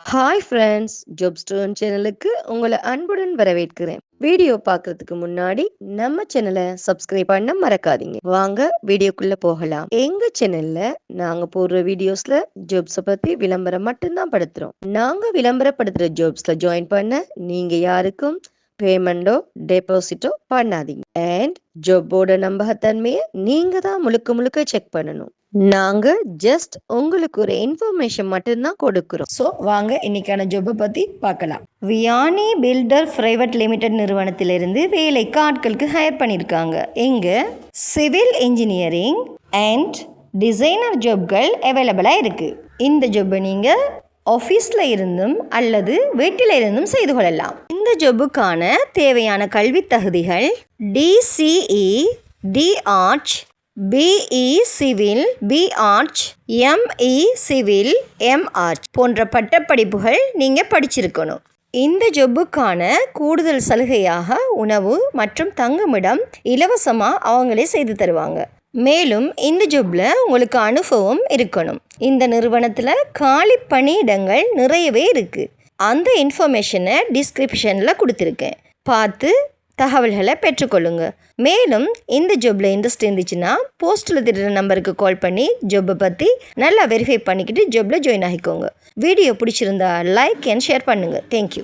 Hi friends, job stone சேனலுக்கு உங்களை அன்புடன் வரவேற்கிறேன். வீடியோ பார்க்கறதுக்கு முன்னாடி நம்ம சேனலை சப்ஸ்கிரைப் பண்ண மறக்காதீங்க. வாங்க வீடியோக்குள்ள போகலாம். எங்க சேனல்ல நாங்க போடுற வீடியோஸ்ல ஜாப்ஸை பத்தி விளம்பரம் மட்டும்தான் படுத்துறோம். நாங்க விளம்பரப்படுத்துற ஜாப்ஸ்ல ஜாயின் பண்ண நீங்க யாருக்கும் பேமெண்டோ டெபாசிட்டோ பண்ணாதீங்க. அண்ட் ஜாப்போட நம்பகத்தன்மையை நீங்க தான் முழுக்க முழுக்க செக் பண்ணணும். நாங்க ஜஸ்ட் உங்களுக்கு ஒரு இன்ஃபர்மேஷன் மட்டும்தான் கொடுக்கிறோம். ஸோ வாங்க இன்னைக்கான ஜாப்பை பத்தி பார்க்கலாம். வியானி பில்டர் பிரைவேட் லிமிடெட் நிறுவனத்திலிருந்து வேலைக்கு ஆட்களுக்கு ஹையர் பண்ணியிருக்காங்க. இங்க சிவில் இன்ஜினியரிங் அண்ட் டிசைனர் ஜாப்கள் அவைலபிளாக இருக்கு. இந்த ஜாப்பை நீங்க ஆஃபீஸில் இருந்தும் அல்லது வீட்டில் இருந்தும் செய்து கொள்ளலாம். இந்த ஜாப்புக்கான தேவையான கல்வி தகுதிகள் DCE, D.Arch, BE civil, B.Arch, ME civil, M.Arch போன்ற பட்டப்படிப்புகள் நீங்கள் படிச்சிருக்கணும். இந்த ஜொப்புக்கான கூடுதல் சலுகையாக உணவு மற்றும் தங்குமிடம் இலவசமாக அவங்களே செய்து தருவாங்க. மேலும் இந்த ஜொப்பில் உங்களுக்கு அனுபவம் இருக்கணும். இந்த நிறுவனத்தில் காலி பணியிடங்கள் நிறையவே இருக்குது. அந்த இன்ஃபர்மேஷனை டிஸ்கிரிப்ஷனில் கொடுத்துருக்கேன், பார்த்து தகவல்களை பெற்றுக்கொள்ளுங்க. மேலும் இந்த ஜாப்பில் இன்ட்ரெஸ்ட் இருந்துச்சுன்னா போஸ்ட்டில் திட்டுற நம்பருக்கு கால் பண்ணி ஜாப்பை பற்றி நல்லா வெரிஃபை பண்ணிக்கிட்டு ஜாப்பில் ஜாயின் ஆகிக்கோங்க. வீடியோ பிடிச்சிருந்தா லைக் அண்ட் ஷேர் பண்ணுங்கள். தேங்க்யூ.